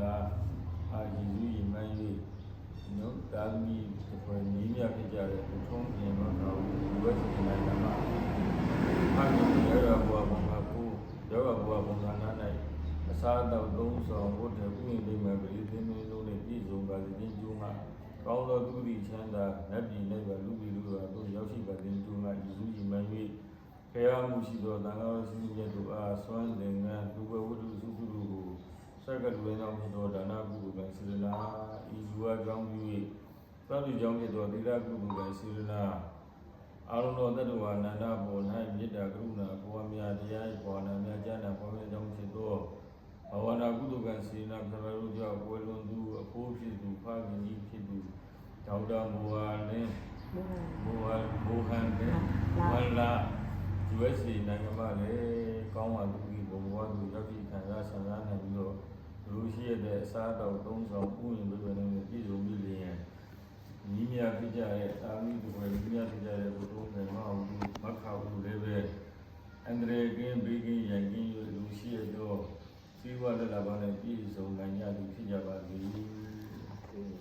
là Aji Mani, no, Dami, for Nina Pijara, the Tom in Macau, West in Nagama, Hami, Yara Buabonana, a sad of those on what the Queen de Mabri, then we know the Pizo by the Juma, Kaula Duri Chanda, Nabi never Lubi Lua, Yoshi by the Juma, Izuji Mani. Kaya Mushido, Dana, Senior to us, one thing, and to go to Sukuru, Second Wayne of the Dana Guru and Sirena, Izua Jambi, Probably Jambi to Dida Guru and Sirena. I don't know that one, Nana, Bona, Yeda Gruna, Poamia, Dia, Bona, Jana, Poamia Jamsido. I want a good and Sirena, Savaruja, Wellon, a poetry to Pagi, Kidu, Tauda, Mohan, Mohan, USA နိုင်ငံမှာလည်းကောင်းပါသူကြီးဘုံဘဝသူရောက်ရှိခံစားဆန္ဒနိုင်ပြီးတော့လူရှိရတဲ့အစားအသောက်သုံးဆောင်ဥယျာဉ်တွေနဲ့ပြည့်စုံပြီးလျင်ညီမြဖြစ်ကြတဲ့အာမိတွေညီမြဖြစ်ကြတဲ့ဘုထုံးတယ်မဟုတ်ဘူးမခါဘူးလည်းပဲအန္တရာယ်ကင်းဘေးကင်းရန်ကင်းလူရှိရတော့စီးပွားလက်လာပါနဲ့ပြည့်စုံနိုင်ကြသူဖြစ်ကြပါစေ။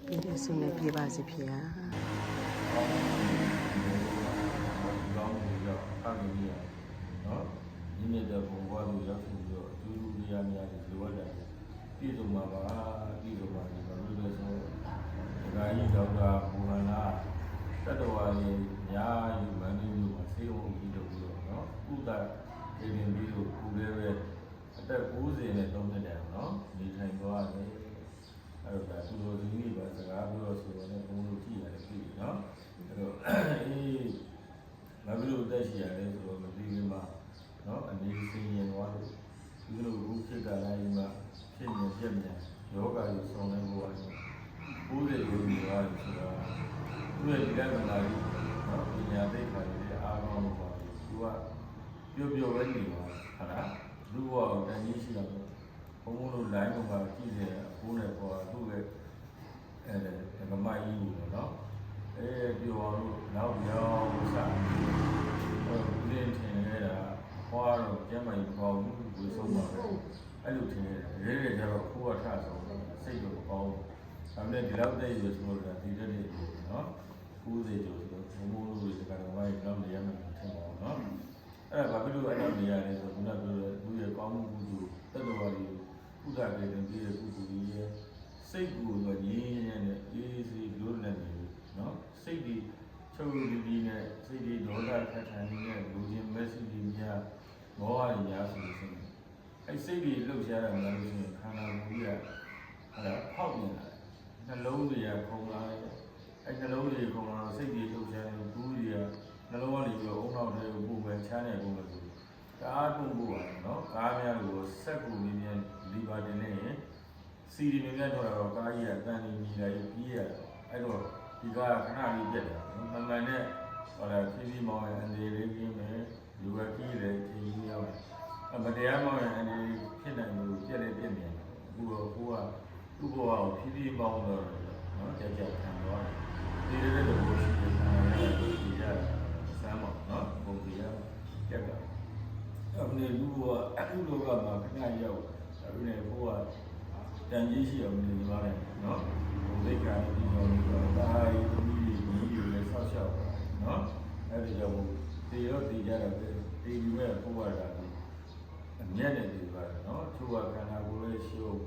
ဒီဆုနဲ့ပြပါစေဖေဟာကောင်းတယ်ကြောင့်ဖခင်ကြီးနော်ဒီနေ့တော့ဘုံဘွားသူရောက်ပြီးတော့အတူတူတရားများတွေလိုအပ်တယ်ပြည်စုံမှာပါပြည်စုံမှာဒီလိုလိုဆိုဒကာကြီးဒေါက်တာဘူဟန်နာတတဝါကြီးညာယူမန်ဒီမျိုးမှာဆေးဝါးကြီးတို့လို့နော်ဥဒဒေရင်ပြီးလို့ခုလေးပဲအသက်90နဲ့3နှစ်တည်းနော်နေထိုင်သွားတယ်အဲ့တော့သူတို့ဒီနေ့ပါစကားပြောဆိုတော့ဘုံလို့ကြည့်ရတယ်ပြီနော်အဲ့တော့မဘလို့တက်ရှိရတယ်ဆိုတော့မပြီးခင်မှာနော်အနေစင်းရင်သွားလို့ဒီလိုဘုဖြစ်တာလည်းမှာဖြစ်နေပြက်နေယောဂါကိုဆောင်နေဖို့ရတယ်90ကိုပြီးသွားတယ်ဆိုတော့သူရဲ့ဒီကံလာကြီးနော်ပညာသိက္ခာတွေအားကောင်းလို့ပါသူကပျော်ပျော်ပဲနေပါဟုတ်လားလူ့ဘဝကိုတန်ကြီးရှိတာပေါ့ဘုံဘုံတို့ line မှာကြည့်တယ်ဘိုးနဲ့ပေါ်သူ့ရဲ့အဲ့ဒါမမကြီးလို့နော်ပြောအောင်လို့နောက်ပြောင်းစားဒီနေ့ထင်နေတာဟောတော့ကျမ်းမာရေးပေါ့ဘူးဝေဆုံးပါပဲအဲ့လိုထင်နေတယ်ရဲကြတော့ခိုးအထဆုံးစိတ်တော့ကောင်းဒါပေမဲ့ဒီလောက်တည်းရဆိုတော့ဒီတက်နေနော်90ကျော်ဆိုတော့ဘုံဘုံတို့ဒီကတော့ဝိုင်းတော့နေရမယ်ထင်ပါတော့နော်အဲ့ဒါဘာဖြစ်လို့အဲ့လိုနေရလဲဆိုတော့ခုနပြောတဲ့သူရဲ့ကောင်းမှုကုသိုလ်တတ္တဝါတွေဥဒ္ဒါပြေတင်ပြည့်တဲ့ကုသိုလ်ကြီးရဲ့စိတ်ကိုတော့ငြင်းရတဲ့အေးစေးလို့နဲ့နေနော်စိတ်ဒီချုပ်ဒီနဲ့စိတ်ဒီဒေါသခက်ခံနေတဲ့လူချင်းမက်ဆေ့ချ်များမောဟတွေများဆိုလို့ရှိရင်အဲ့စိတ်ဒီလှုပ်ရှားတာများလို့ရှိရင်ခန္ဓာကိုယ်ကြီးကဟဲ့ဖောက်နေတာနှလုံးတွေကခုန်လာတယ်အဲ့နှလုံးတွေခုန်လာစိတ်ဒီလှုပ်ရှားနေဘူးတွေကနှလုံးကနေပြီးတော့အုံနောက်တွေကိုပုံပဲချမ်းနေပုံပဲဆိုကားပုံဖို့ပါနော်ကားများလို့ဆက်ကူနေနေလီဘာတင်နေရင်စီဒီနေနေတော့ကားကြီးကတန်နေမြည်လိုက်ပြီးရအဲ့တော့ဒီကခဏလေးပြက်တယ်မှန်မှန်နဲ့ဟောလာဖြည်းဖြည်းမောင်းရင်အနေလေးကြီးမယ်လူကကြီးတယ်ခင်းကြီးရောက်တယ်မတရားမောင်းရင်အနေဖြစ်နိုင်လို့ပြက်နေပြက်နေအခုတော့ကိုကသူ့ဘဝကိုဖြည်းဖြည်းမောင်းတော့နော်ကြကြခံတော့ဒီလိုလိုကိုရှိတယ်ဆန်းရတယ်ဒီရဆမ်းပေါ့နော်ပုံပြရကြက်တာအနေလူကအလူလောကမှာခဏရောက်အခုနေဘဝတန်ကြီးရှိအောင်နေသွားတယ်နော်ဘုံသိက္ခာပြီးတော့ဒါရီသမီးကြီးညီကြီးလည်းဆောက်ရှောက်နော်အဲ့ဒီကြောင့်တေရောတေကြတာတေယူမဲ့ဘုရားတာအမျက်နဲ့တေပါတယ်နော်သူကခန္ဓာကိုယ်လေးရှုံး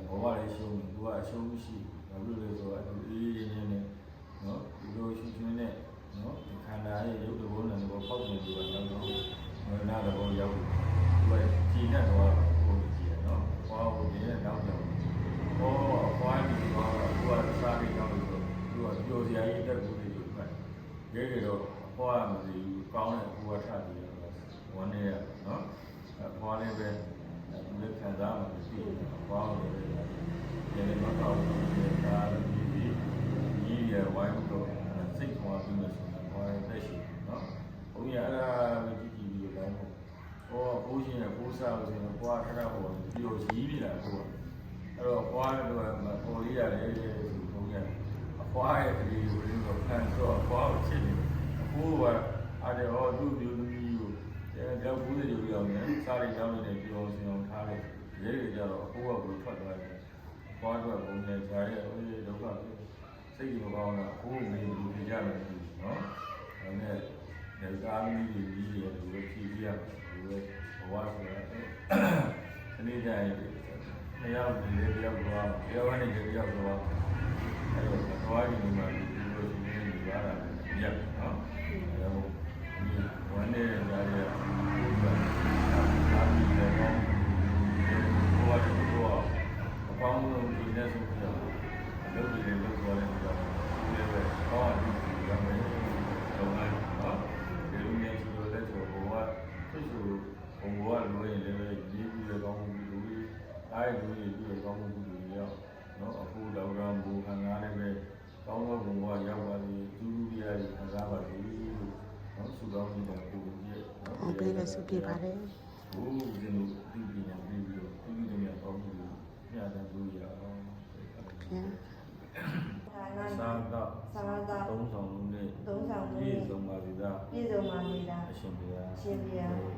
ဘဝလေးရှုံးသူကအရှုံးမရှိဘာလို့လဲဆိုတော့အေးရင်းနဲ့နော်ဒီလိုရှုံးနေနော်ခန္ဓာရဲ့ရုပ်တဘောနဲ့ဘောပေါက်နေပြီးတော့နောက်နာတဘောရောက်သူကကြည်နဲ့တော့ဘုံကြည်နော်ဟောဘုံရဲ့နောက်ကြောင့်ဟောဟောဒီတော့သူကစားပြီးတော့သူကပျော်စရာကြီးတက်ကူနေလို့ပဲရဲရဲတော့ဟောရမလို့ကောင်းတဲ့ဘုရားထပြီးတော့ဝန်းနေရနော်ဟောလည်းပဲလက်ခံစားမှမရှိဘူးဟောလည်းပဲရဲမကောင်းဘူးဒါလည်းဒီကြီးရဝိုင်းတော့စိတ်ခေါ်ပြီးလို့ဆိုတော့ဟောရတဲ့ရှိနော်ဘုရားအဲ့ဒါပဲကြည့်ကြည့်ပြီးတော့ဟောဘိုးရှင်ရဲ့ဘိုးစားလို့ဆိုရင်ဘွားခဏဟောပြီးတော့ရီးနေတာဘိုးအဲ့တော့ဘွားတို့ကပေါ်လေးရတယ်ဆိုဘုရားအဘွားရဲ့ကလေးကိုလည်းတော့ခံတော့ဘွားကိုချစ်နေအဖိုးကအားတယ်ဟောသူ့မျိုးသမီးကိုကြောက်ဘူးတွေပြောင်းနေစားရီကြောင်းနေပြောင်းစင်အောင်ထားတယ်ရဲတွေကြတော့အဖိုးကဘယ်ထွက်သွားတယ် သွားတော့ဘုံနဲ့ဈာရဲ့ဟိုဒုက္ခစိတ်ကြီးမကောင်းတော့ကိုယ်မင်းလူပြကြမယ်နော်ဒါနဲ့ဒေသအမီးကြီးကြီးရဲ့လူတွေဖြည့်ပြရလူတွေဘဝဆိုတာဒီနေ့ကျရင်နှစ်ယောက်ဒီလေးတယောက်သွားတယောက်ကနေတယောက်သွားအဲ့တော့သွားရင်ဒီမှာဒီလိုဒီနေ့ဒီပါတာညက်နော်အဲ့တော့ဒီဝန်နေကြရဲ့ဒါပြီးတော့ဘဝတော့အပေါင်းဆုံးဒီနေ့ဆိုတော့လုပ်ပြီးလုပ်သွားတယ်ဆိုတော့ဒီလိုပဲဟောဒီရမယ်တော့အဲ့နော်ဒီလိုမျိုးဆိုတော့လက်ဆိုဘဝသူ့ဆိုဘုံဘဝလိုရင်လည်းရေးပြီးတော့ကောင်းမှုလူတွေအားရလူတွေပြီးတော့ကောင်းမှုလူတွေရောက်နော်အခုတော့ကဘူခံရတဲ့ပဲကောင်းသောဘုံဘဝရောက်ပါစေသူလူတွေရခံစားပါစေလို့နော်ဆုတောင်းပြီးတော့ကိုယ်ကြီးနော် ဟုတ်ပြီလေစုပြပါတယ် ဘုရားရှင်တို့ဒီပညာပြီးပြီးတော့ဒီလိုမျိုးကောင်းမှုတွေညတဲ့လူရအောင် ဘုရား သာတော့ သာသာ သုံးဆောင်လုံးနဲ့ သုံးဆောင်လုံး ပြ နဲ့ ည့်စုံပါစေသာ ပြည့်စုံပါစေလား အရှင်ဘုရား ရှင်ဘုရား ဟုတ်